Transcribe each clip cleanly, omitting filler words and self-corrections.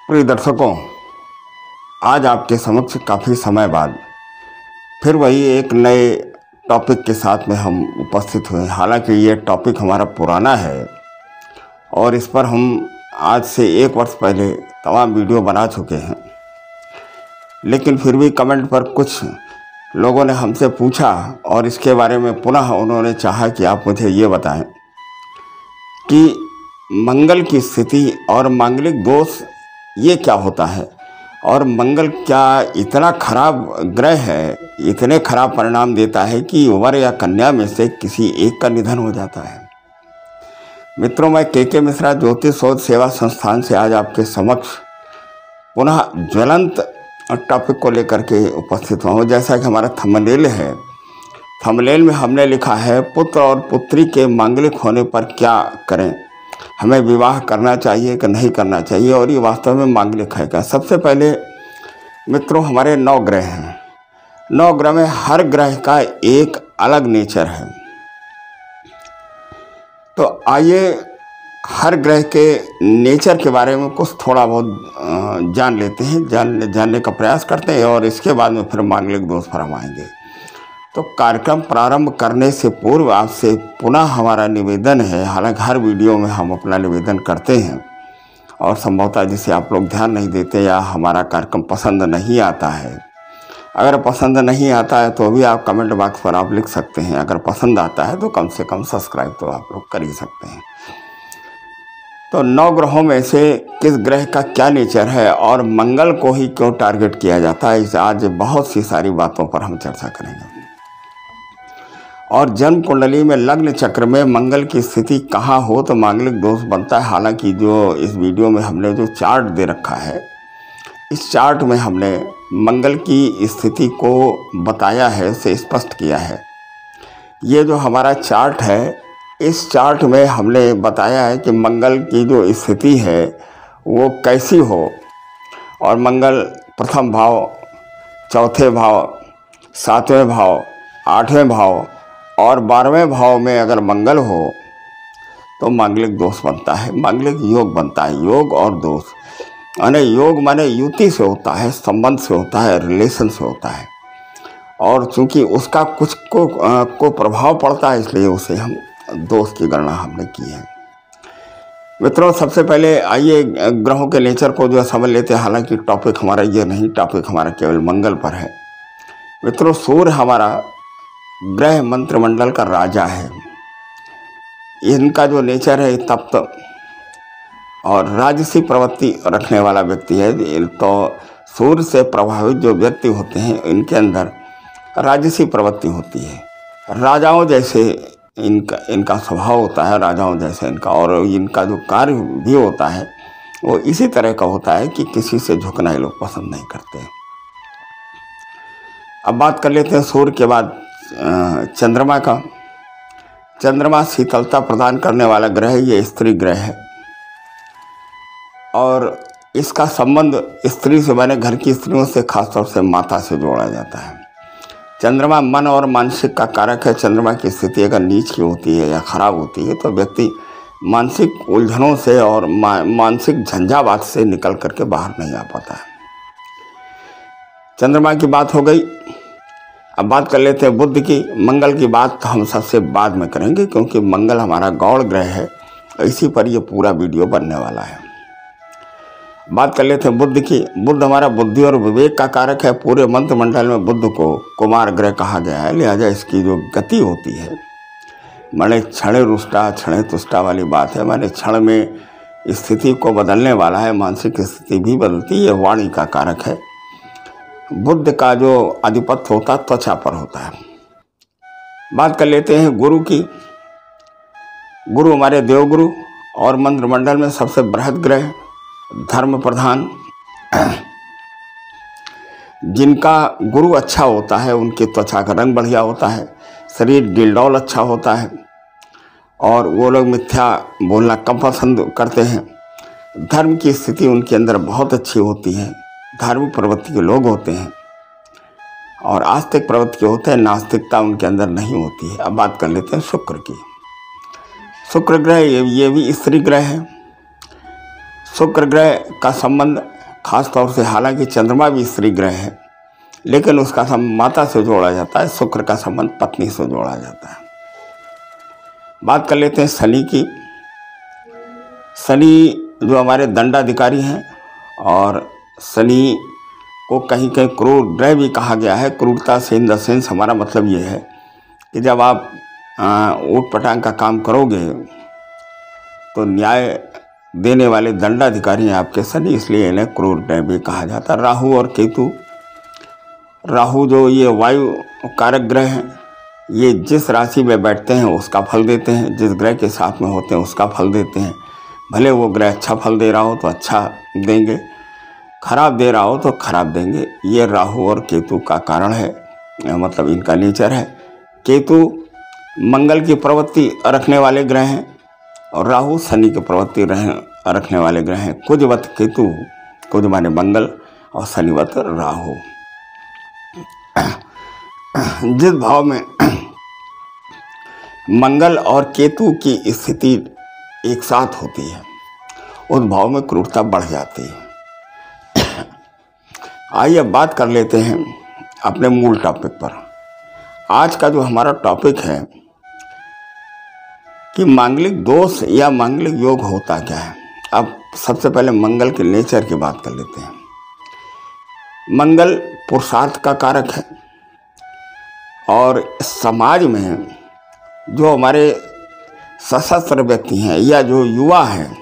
प्रिय दर्शकों, आज आपके समक्ष काफ़ी समय बाद फिर वही एक नए टॉपिक के साथ में हम उपस्थित हुए। हालांकि ये टॉपिक हमारा पुराना है और इस पर हम आज से 1 वर्ष पहले तमाम वीडियो बना चुके हैं, लेकिन फिर भी कमेंट पर कुछ लोगों ने हमसे पूछा और इसके बारे में पुनः उन्होंने चाहा कि आप मुझे ये बताएं कि मंगल की स्थिति और मांगलिक दोष ये क्या होता है, और मंगल क्या इतना खराब ग्रह है, इतने खराब परिणाम देता है कि वर या कन्या में से किसी एक का निधन हो जाता है। मित्रों, मैं के मिश्रा ज्योतिष शोध सेवा संस्थान से आज आपके समक्ष पुनः ज्वलंत टॉपिक को लेकर के उपस्थित हुआ। जैसा कि हमारा थंबनेल है, थंबनेल में हमने लिखा है पुत्र और पुत्री के मांगलिक होने पर क्या करें, हमें विवाह करना चाहिए कि नहीं करना चाहिए, और ये वास्तव में मांगलिक है क्या। सबसे पहले मित्रों, हमारे 9 ग्रह हैं। 9 ग्रह में हर ग्रह का एक अलग नेचर है। तो आइए हर ग्रह के नेचर के बारे में कुछ थोड़ा बहुत जान लेते हैं, जानने का प्रयास करते हैं, और इसके बाद में फिर मांगलिक दोष पर हम आएंगे। तो कार्यक्रम प्रारंभ करने से पूर्व आपसे पुनः हमारा निवेदन है, हालांकि हर वीडियो में हम अपना निवेदन करते हैं और संभवतः जिसे आप लोग ध्यान नहीं देते या हमारा कार्यक्रम पसंद नहीं आता है, अगर पसंद नहीं आता है तो भी आप कमेंट बॉक्स पर आप लिख सकते हैं, अगर पसंद आता है तो कम से कम सब्सक्राइब तो आप लोग कर ही सकते हैं। तो 9 ग्रहों में से किस ग्रह का क्या नेचर है और मंगल को ही क्यों टारगेट किया जाता है, इस आज बहुत सी सारी बातों पर हम चर्चा करेंगे। और जन्म कुंडली में लग्न चक्र में मंगल की स्थिति कहाँ हो तो मांगलिक दोष बनता है। हालांकि जो इस वीडियो में हमने जो चार्ट दे रखा है, इस चार्ट में हमने मंगल की स्थिति को बताया है, उसे स्पष्ट किया है। ये जो हमारा चार्ट है, इस चार्ट में हमने बताया है कि मंगल की जो स्थिति है वो कैसी हो, और मंगल प्रथम भाव, चौथे भाव, 7वें भाव, 8वें भाव और 12वें भाव में अगर मंगल हो तो मांगलिक दोष बनता है, मांगलिक योग बनता है। योग और दोष यानी योग माने युति से होता है, संबंध से होता है, रिलेशन से होता है, और चूंकि उसका कुछ को प्रभाव पड़ता है, इसलिए उसे हम दोष की गणना हमने की है। मित्रों, सबसे पहले आइए ग्रहों के नेचर को जो समझ लेते हैं। हालांकि टॉपिक हमारा ये नहीं, टॉपिक हमारा केवल मंगल पर है। मित्रों, सूर्य हमारा ग्रह मंत्रमंडल का राजा है। इनका जो नेचर है तप्त और राजसी प्रवृत्ति रखने वाला व्यक्ति है। तो सूर्य से प्रभावित जो व्यक्ति होते हैं, इनके अंदर राजसी प्रवृत्ति होती है। राजाओं जैसे इनका स्वभाव होता है, राजाओं जैसे इनका, और इनका जो कार्य भी होता है वो इसी तरह का होता है कि किसी से झुकना ये लोग पसंद नहीं करते। अब बात कर लेते हैं सूर्य के बाद चंद्रमा का। चंद्रमा शीतलता प्रदान करने वाला ग्रह है, ये स्त्री ग्रह है, और इसका संबंध स्त्री से बने घर की स्त्रियों से, खासतौर से माता से जोड़ा जाता है। चंद्रमा मन और मानसिक का कारक है। चंद्रमा की स्थिति अगर नीच की होती है या खराब होती है तो व्यक्ति मानसिक उलझनों से और मानसिक झंझावात से निकल करके बाहर नहीं आ पाता है। चंद्रमा की बात हो गई। अब बात कर लेते हैं बुध की। मंगल की बात तो हम सबसे बाद में करेंगे, क्योंकि मंगल हमारा गौड़ ग्रह है, इसी पर यह पूरा वीडियो बनने वाला है। बात कर लेते हैं बुध की। बुध हमारा बुद्धि और विवेक का कारक है। पूरे मंत्रमंडल में बुध को कुमार ग्रह कहा गया है, लिहाजा इसकी जो गति होती है, माने क्षणे रुष्टा क्षणे तुष्टा वाली बात है, माने क्षण में स्थिति को बदलने वाला है, मानसिक स्थिति भी बदलती है। वाणी का कारक है। बुध का जो आधिपत्य होता है त्वचा पर होता है। बात कर लेते हैं गुरु की। गुरु हमारे देवगुरु और मंत्रमंडल में सबसे बृहद ग्रह, धर्म प्रधान। जिनका गुरु अच्छा होता है उनकी त्वचा का रंग बढ़िया होता है, शरीर डिलडौल अच्छा होता है, और वो लोग मिथ्या बोलना कम पसंद करते हैं। धर्म की स्थिति उनके अंदर बहुत अच्छी होती है, धार्मिक प्रवृत्ति के लोग होते हैं, और आस्तिक प्रवृत्ति के होते हैं, नास्तिकता उनके अंदर नहीं होती है। अब बात कर लेते हैं शुक्र की। शुक्र ग्रह ये भी स्त्री ग्रह है। शुक्र ग्रह का संबंध खास तौर से, हालांकि चंद्रमा भी स्त्री ग्रह है, लेकिन उसका संबंध माता से जोड़ा जाता है, शुक्र का संबंध पत्नी से जोड़ा जाता है। बात कर लेते हैं शनि की। शनि जो हमारे दंडाधिकारी हैं, और शनि को कहीं कहीं क्रूर ग्रह भी कहा गया है। क्रूरता से इन द सेंस हमारा मतलब ये है कि जब आप ऊट पटांग का काम करोगे तो न्याय देने वाले दंडाधिकारी हैं आपके शनि, इसलिए इन्हें क्रूर ग्रह भी कहा जाता है। राहु और केतु, राहु जो ये वायु कारक ग्रह हैं, ये जिस राशि में बैठते हैं उसका फल देते हैं, जिस ग्रह के साथ में होते हैं उसका फल देते हैं। भले वो ग्रह अच्छा फल दे रहा हो तो अच्छा देंगे, खराब दे रहा हो तो खराब देंगे। ये राहु और केतु का कारण है, मतलब इनका नेचर है। केतु मंगल की प्रवृत्ति रखने वाले ग्रह हैं और राहु शनि की प्रवृत्ति रखने वाले ग्रह हैं। कुजवत केतु, कुज माने मंगल और शनिवत राहु। जिस भाव में मंगल और केतु की स्थिति एक साथ होती है उस भाव में क्रूरता बढ़ जाती है। आइए अब बात कर लेते हैं अपने मूल टॉपिक पर। आज का जो हमारा टॉपिक है कि मांगलिक दोष या मांगलिक योग होता क्या है। अब सबसे पहले मंगल के नेचर की बात कर लेते हैं। मंगल पुरुषार्थ का कारक है और समाज में जो हमारे सशस्त्र व्यक्ति हैं या जो युवा हैं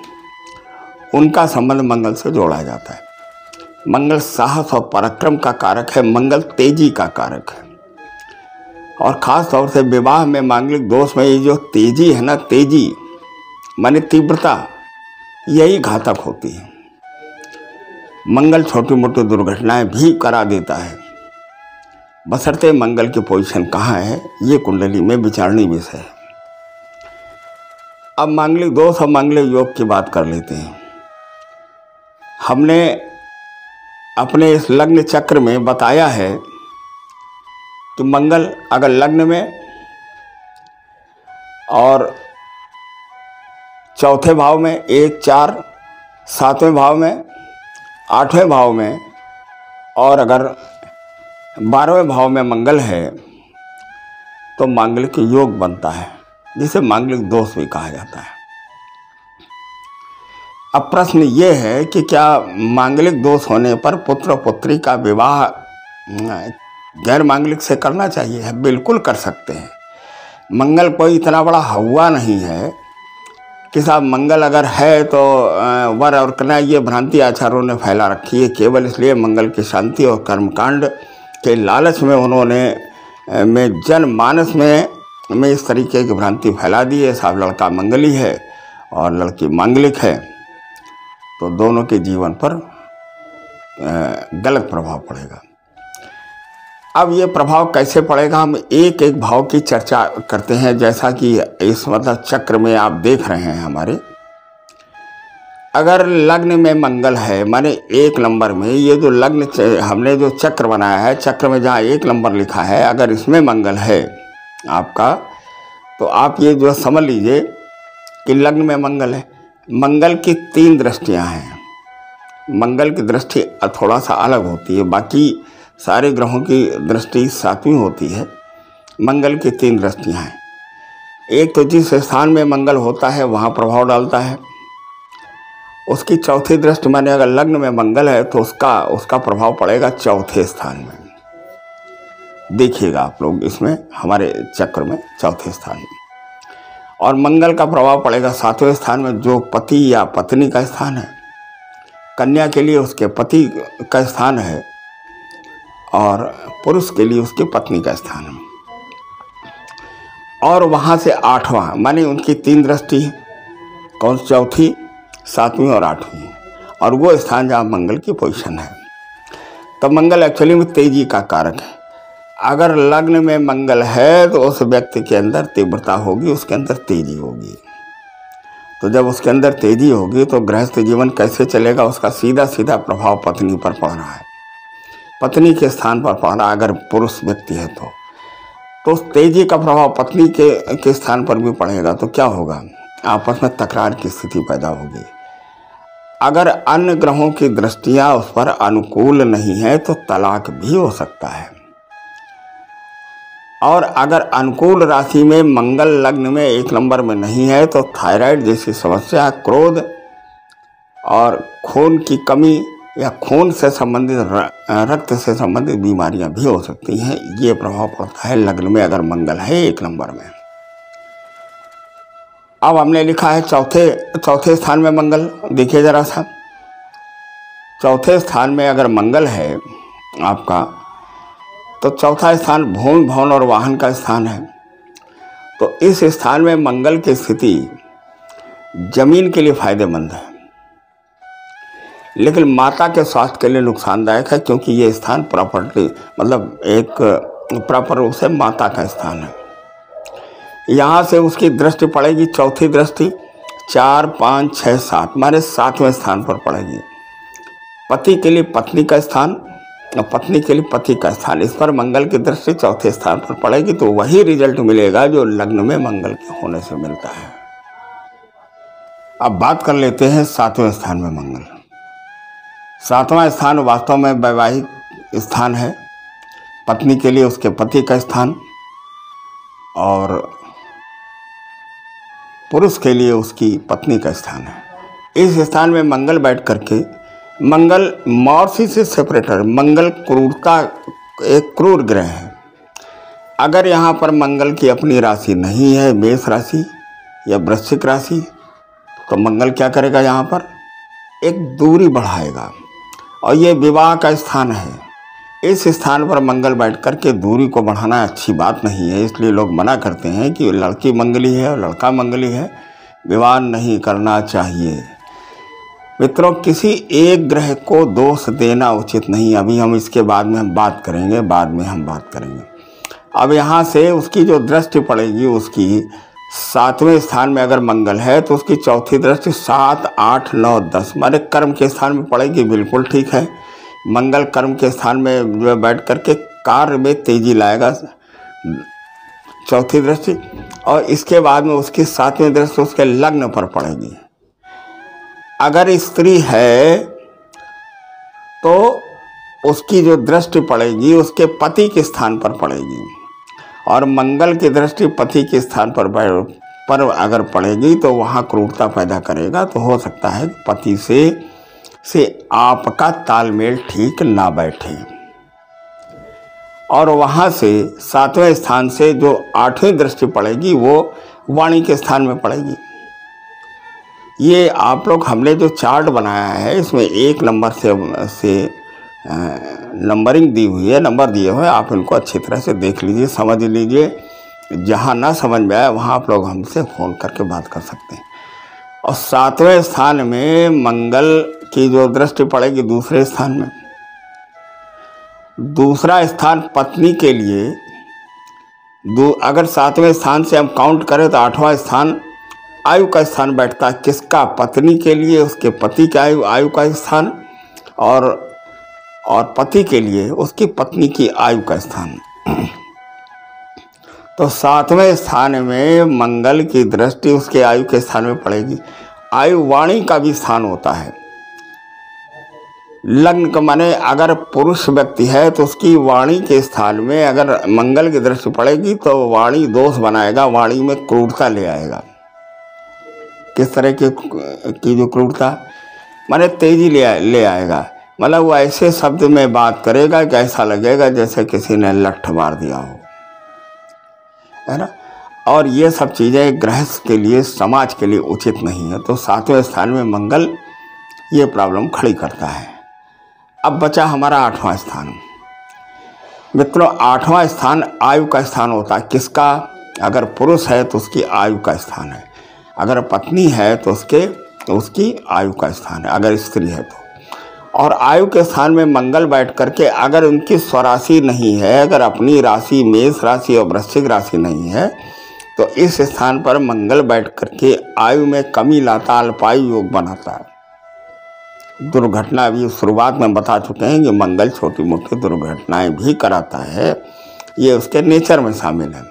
उनका संबंध मंगल से जोड़ा जाता है। मंगल साहस और पराक्रम का कारक है, मंगल तेजी का कारक है। और ख़ास तौर से विवाह में मांगलिक दोष में ये जो तेजी है ना, तेजी माने तीव्रता, यही घातक होती है। मंगल छोटी मोटी दुर्घटनाएं भी करा देता है, बशर्ते मंगल की पोजीशन कहाँ है ये कुंडली में विचारणीय विषय है। अब मांगलिक दोष और मांगलिक योग की बात कर लेते हैं। हमने अपने इस लग्न चक्र में बताया है कि मंगल अगर लग्न में और चौथे भाव में, 1, 4, 7वें भाव में, 8वें भाव में और अगर 12वें भाव में मंगल है तो मांगलिक योग बनता है, जिसे मांगलिक दोष भी कहा जाता है। अब प्रश्न ये है कि क्या मांगलिक दोष होने पर पुत्र पुत्री का विवाह गैर मांगलिक से करना चाहिए? है, बिल्कुल कर सकते हैं। मंगल कोई इतना बड़ा हवा नहीं है कि साहब मंगल अगर है तो वर और कन्या, ये भ्रांति आचार्यों ने फैला रखी है। केवल इसलिए मंगल की शांति और कर्मकांड के लालच में उन्होंने में जनमानस में इस तरीके की भ्रांति फैला दी है। साहब लड़का मंगली है और लड़की मांगलिक है तो दोनों के जीवन पर गलत प्रभाव पड़ेगा। अब ये प्रभाव कैसे पड़ेगा, हम एक एक भाव की चर्चा करते हैं। जैसा कि इस मतलब चक्र में आप देख रहे हैं हमारे, अगर लग्न में मंगल है माने 1 नंबर में, ये जो लग्न हमने जो चक्र बनाया है, चक्र में जहाँ 1 नंबर लिखा है, अगर इसमें मंगल है आपका, तो आप ये जो समझ लीजिए कि लग्न में मंगल है। मंगल की 3 दृष्टियाँ हैं। मंगल की दृष्टि थोड़ा सा अलग होती है, बाकी सारे ग्रहों की दृष्टि 7वीं होती है। मंगल की 3 दृष्टियाँ हैं। एक तो जिस स्थान में मंगल होता है वहाँ प्रभाव डालता है, उसकी चौथी दृष्टि माने अगर लग्न में मंगल है तो उसका प्रभाव पड़ेगा चौथे स्थान में। देखिएगा आप लोग इसमें हमारे चक्र में चौथे स्थान में, और मंगल का प्रभाव पड़ेगा 7वें स्थान में, जो पति या पत्नी का स्थान है। कन्या के लिए उसके पति का स्थान है और पुरुष के लिए उसकी पत्नी का स्थान है। और वहाँ से 8वां माने उनकी 3 दृष्टि है, कौन? चौथी, 7वीं और 8वीं, और वो स्थान जहाँ मंगल की पोजीशन है। तो मंगल एक्चुअली में तेजी का कारक है। अगर लग्न में मंगल है तो उस व्यक्ति के अंदर तीव्रता होगी, उसके अंदर तेजी होगी। तो जब उसके अंदर तेजी होगी तो गृहस्थ जीवन कैसे चलेगा, उसका सीधा सीधा प्रभाव पत्नी पर पड़ रहा है, पत्नी के स्थान पर पड़ रहा है। अगर पुरुष व्यक्ति है तो उस तेजी का प्रभाव पत्नी के स्थान पर भी पड़ेगा तो क्या होगा? आपस में तकरार की स्थिति पैदा होगी। अगर अन्य ग्रहों की दृष्टियां उस पर अनुकूल नहीं है तो तलाक भी हो सकता है। और अगर अनुकूल राशि में मंगल लग्न में 1 नंबर में नहीं है तो थायराइड जैसी समस्या, क्रोध और खून की कमी या खून से संबंधित रक्त से संबंधित बीमारियां भी हो सकती हैं। ये प्रभाव पड़ता है लग्न में अगर मंगल है 1 नंबर में। अब हमने लिखा है चौथे स्थान में मंगल। देखिए जरा सा, चौथे स्थान में अगर मंगल है आपका तो चौथा स्थान भूमि, भवन और वाहन का स्थान है। तो इस स्थान में मंगल की स्थिति जमीन के लिए फायदेमंद है, लेकिन माता के स्वास्थ्य के लिए नुकसानदायक है, क्योंकि ये स्थान प्रॉपर्टी मतलब एक प्रॉपर रूप से माता का स्थान है। यहाँ से उसकी दृष्टि पड़ेगी, चौथी दृष्टि 4, 5, 6, 7 माने 7वें स्थान पर पड़ेगी। पति के लिए पत्नी का स्थान और पत्नी के लिए पति का स्थान, इस पर मंगल की दृष्टि चौथे स्थान पर पड़ेगी। तो वही रिजल्ट मिलेगा जो लग्न में मंगल के होने से मिलता है। अब बात कर लेते हैं 7वें स्थान में मंगल। 7वां स्थान वास्तव में वैवाहिक स्थान है। पत्नी के लिए उसके पति का स्थान और पुरुष के लिए उसकी पत्नी का स्थान है। इस स्थान में मंगल बैठ करके, मंगल मौर्सी से सेपरेटर, मंगल क्रूरता, एक क्रूर ग्रह है। अगर यहाँ पर मंगल की अपनी राशि नहीं है, मेष राशि या वृश्चिक राशि, तो मंगल क्या करेगा, यहाँ पर एक दूरी बढ़ाएगा। और ये विवाह का स्थान है। इस स्थान पर मंगल बैठ करके दूरी को बढ़ाना अच्छी बात नहीं है, इसलिए लोग मना करते हैं कि लड़की मंगली है और लड़का मंगली है, विवाह नहीं करना चाहिए। मित्रों, किसी एक ग्रह को दोष देना उचित नहीं। अभी हम इसके बाद में हम बात करेंगे। अब यहाँ से उसकी जो दृष्टि पड़ेगी, उसकी 7वें स्थान में अगर मंगल है तो उसकी चौथी दृष्टि 7, 8, 9, 10 माने कर्म के स्थान में पड़ेगी। बिल्कुल ठीक है, मंगल कर्म के स्थान में जो बैठ करके कार्य में तेजी लाएगा, चौथी दृष्टि। और इसके बाद में उसकी 7वें दृष्टि उसके लग्न पर पड़ेगी। अगर स्त्री है तो उसकी जो दृष्टि पड़ेगी उसके पति के स्थान पर पड़ेगी, और मंगल की दृष्टि पति के स्थान पर अगर पड़ेगी तो वहाँ क्रूरता पैदा करेगा। तो हो सकता है पति से आपका तालमेल ठीक ना बैठे। और वहाँ से 7वें स्थान से जो 8वीं दृष्टि पड़ेगी वो वाणी के स्थान में पड़ेगी। ये आप लोग, हमने जो चार्ट बनाया है इसमें 1 नंबर से नंबरिंग दी हुई है, नंबर दिए हुए, आप इनको अच्छी तरह से देख लीजिए, समझ लीजिए। जहाँ ना समझ में आए वहाँ आप लोग हमसे फ़ोन करके बात कर सकते हैं। और 7वें स्थान में मंगल की जो दृष्टि पड़ेगी दूसरे स्थान में, दूसरा स्थान पत्नी के लिए अगर 7वें स्थान से हम काउंट करें तो 8वां स्थान आयु का स्थान बैठता है। किसका? पत्नी के लिए उसके पति के आयु का स्थान, और पति के लिए उसकी पत्नी की आयु का स्थान। तो 7वें स्थान में मंगल की दृष्टि उसके आयु के स्थान में पड़ेगी। आयु वाणी का भी स्थान होता है। लग्न का माने अगर पुरुष व्यक्ति है तो उसकी वाणी के स्थान में अगर मंगल की दृष्टि पड़ेगी तो वाणी दोष बनाएगा, वाणी में क्रूरता ले आएगा। किस तरह की जो क्रूरता माने तेजी ले आएगा, मतलब वो ऐसे शब्द में बात करेगा कि ऐसा लगेगा जैसे किसी ने लठ मार दिया हो, है ना। और ये सब चीज़ें गृहस्थ के लिए, समाज के लिए उचित नहीं है। तो 7वें स्थान में मंगल ये प्रॉब्लम खड़ी करता है। अब बचा हमारा 8वां स्थान। मित्रों, 8वां स्थान आयु का स्थान होता है। किसका? अगर पुरुष है तो उसकी आयु का स्थान है, अगर पत्नी है तो उसकी आयु का स्थान है, अगर स्त्री है तो। और आयु के स्थान में मंगल बैठ करके अगर उनकी स्वराशि नहीं है, अगर अपनी राशि मेष राशि और वृश्चिक राशि नहीं है, तो इस स्थान पर मंगल बैठ करके आयु में कमी लाता, अल्पायु योग बनाता है। दुर्घटना अभी शुरुआत में बता चुके हैं कि मंगल छोटी मोटी दुर्घटनाएं भी कराता है, ये उसके नेचर में शामिल है।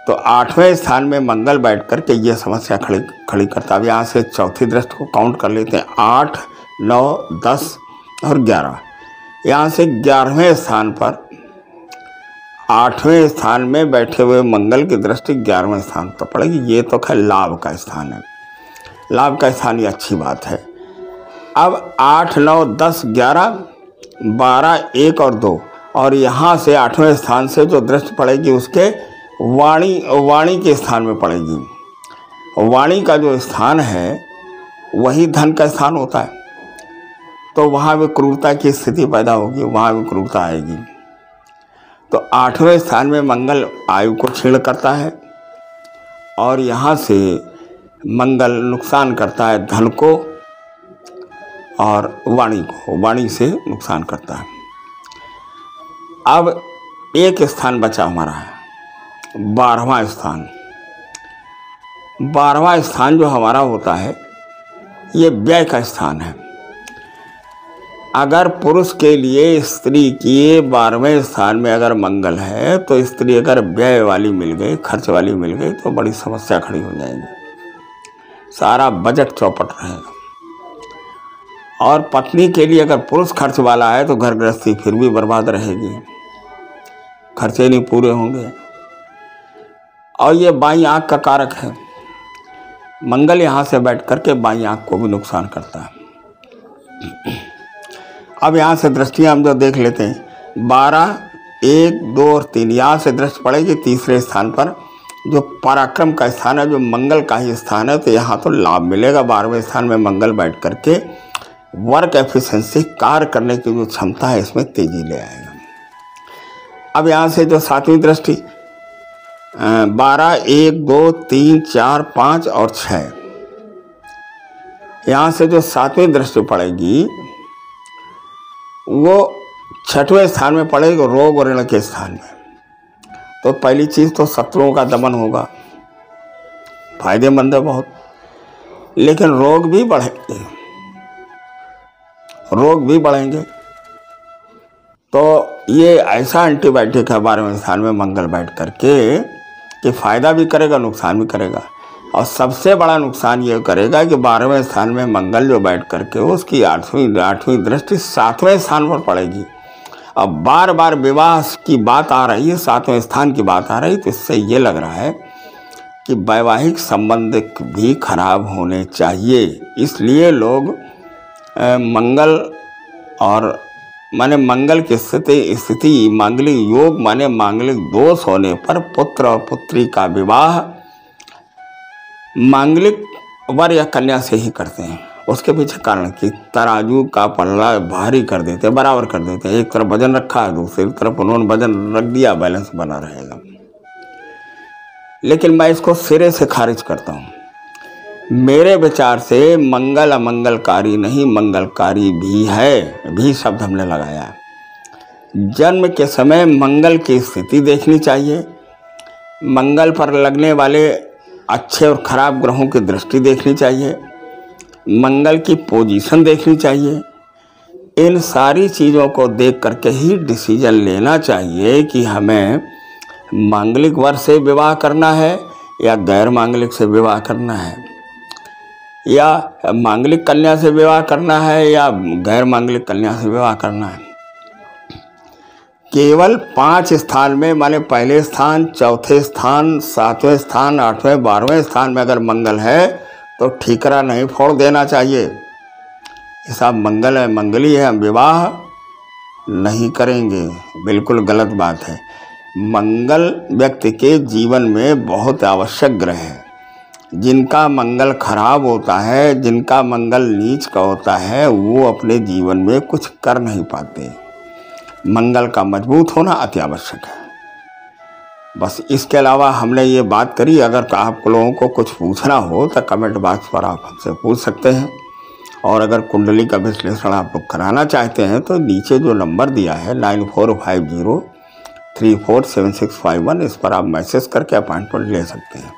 तो 8वें स्थान में मंगल बैठ कर के ये समस्या खड़ी करता है। अब यहाँ से चौथी दृष्टि को काउंट कर लेते हैं, 8, 9, 10 और 11। यहाँ से 11वें स्थान पर 8वें स्थान में बैठे हुए मंगल की दृष्टि 11वें स्थान पर पड़ेगी। ये तो खैर लाभ का स्थान है, लाभ का स्थान, ये अच्छी बात है। अब 8, 9, 10, 11, 12, 1 और 2, और यहाँ से 8वें स्थान से जो दृष्टि पड़ेगी उसके वाणी के स्थान में पड़ेगी। वाणी का जो स्थान है वही धन का स्थान होता है, तो वहाँ भी क्रूरता की स्थिति पैदा होगी, वहाँ भी क्रूरता आएगी। तो 8वें स्थान में मंगल आयु को क्षीण करता है और यहाँ से मंगल नुकसान करता है धन को और वाणी को, वाणी से नुकसान करता है। अब एक स्थान बचा हमारा है, 12वां स्थान। 12वां स्थान जो हमारा होता है ये व्यय का स्थान है। अगर पुरुष के लिए स्त्री की 12वें स्थान में अगर मंगल है तो स्त्री अगर व्यय वाली मिल गई, खर्च वाली मिल गई तो बड़ी समस्या खड़ी हो जाएगी, सारा बजट चौपट रहेगा। और पत्नी के लिए अगर पुरुष खर्च वाला है तो घर गृहस्थी फिर भी बर्बाद रहेगी, खर्चे नहीं पूरे होंगे। और ये बाईं आंख का कारक है, मंगल यहाँ से बैठ करके बाईं आंख को भी नुकसान करता है। अब यहाँ से दृष्टियाँ हम जो देख लेते हैं, 12, 1, 2 और 3, यहाँ से दृष्टि पड़ेगी तीसरे स्थान पर जो पराक्रम का स्थान है, जो मंगल का ही स्थान है। तो यहाँ तो लाभ मिलेगा, 12वें स्थान में मंगल बैठ करके वर्क एफिशिएंसी, कार्य करने की जो क्षमता है इसमें तेजी ले आएगा। अब यहाँ से जो 7वीं दृष्टि 12, 1, 2, 3, 4, 5 और 6, यहाँ से जो 7वीं दृष्टि पड़ेगी वो 6वें स्थान में पड़ेगी, रोग और ऋण के स्थान में। तो पहली चीज़ तो शत्रुओं का दमन होगा, फायदेमंद है बहुत, लेकिन रोग भी बढ़ेंगे, रोग भी बढ़ेंगे। तो ये ऐसा एंटीबायोटिक है 12वें स्थान में मंगल बैठ करके कि फ़ायदा भी करेगा, नुकसान भी करेगा। और सबसे बड़ा नुकसान ये करेगा कि 12वें स्थान में मंगल जो बैठ करके उसकी 8वीं दृष्टि 7वें स्थान पर पड़ेगी। अब बार बार विवाह की बात आ रही है, 7वें स्थान की बात आ रही है, तो इससे ये लग रहा है कि वैवाहिक संबंध भी खराब होने चाहिए। इसलिए लोग मंगल और माने मंगल की स्थिति मांगलिक योग माने मांगलिक दोष होने पर पुत्र और पुत्री का विवाह मांगलिक वर या कन्या से ही करते हैं। उसके पीछे कारण कि तराजू का पल्ला भारी कर देते हैं, बराबर कर देते हैं। एक तरफ वजन रखा है, दूसरी तरफ उन्होंने वजन रख दिया, बैलेंस बना रहेगा। लेकिन मैं इसको सिरे से खारिज करता हूँ। मेरे विचार से मंगल अमंगलकारी नहीं, मंगलकारी भी है, भी शब्द हमने लगाया। जन्म के समय मंगल की स्थिति देखनी चाहिए, मंगल पर लगने वाले अच्छे और खराब ग्रहों की दृष्टि देखनी चाहिए, मंगल की पोजीशन देखनी चाहिए। इन सारी चीज़ों को देख करके ही डिसीजन लेना चाहिए कि हमें मांगलिक वर से विवाह करना है या गैर मांगलिक से विवाह करना है, या मांगलिक कन्या से विवाह करना है या गैर मांगलिक कन्या से विवाह करना है। केवल 5 स्थान में माने पहले स्थान, चौथे स्थान, 7वें स्थान, 8वें, 12वें स्थान में अगर मंगल है तो ठीकरा नहीं फोड़ देना चाहिए। ये सब मंगल है, मंगली है, हम विवाह नहीं करेंगे, बिल्कुल गलत बात है। मंगल व्यक्ति के जीवन में बहुत आवश्यक ग्रह है। जिनका मंगल खराब होता है, जिनका मंगल नीच का होता है, वो अपने जीवन में कुछ कर नहीं पाते। मंगल का मजबूत होना अति आवश्यक है। बस इसके अलावा हमने ये बात करी। अगर आप लोगों को कुछ पूछना हो तो कमेंट बॉक्स पर आप हमसे पूछ सकते हैं। और अगर कुंडली का विश्लेषण आप लोग कराना चाहते हैं तो नीचे जो नंबर दिया है 9450347651, इस पर आप मैसेज करके अपॉइंटमेंट ले सकते हैं।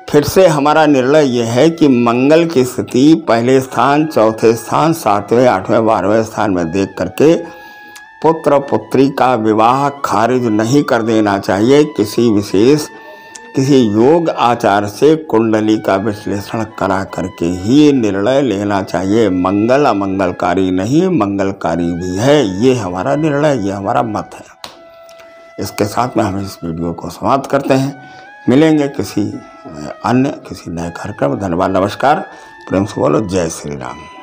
फिर से हमारा निर्णय यह है कि मंगल की स्थिति पहले स्थान, चौथे स्थान, 7वें, 8वें, 12वें स्थान में देख करके पुत्र पुत्री का विवाह खारिज नहीं कर देना चाहिए। किसी योग आचार से कुंडली का विश्लेषण करा करके ही निर्णय लेना चाहिए। मंगल अमंगलकारी नहीं, मंगलकारी भी है। ये हमारा निर्णय, ये हमारा मत है। इसके साथ में हम इस वीडियो को समाप्त करते हैं। मिलेंगे किसी नए कार्यक्रम। धन्यवाद, नमस्कार। प्रेम से बोलो जय श्री राम।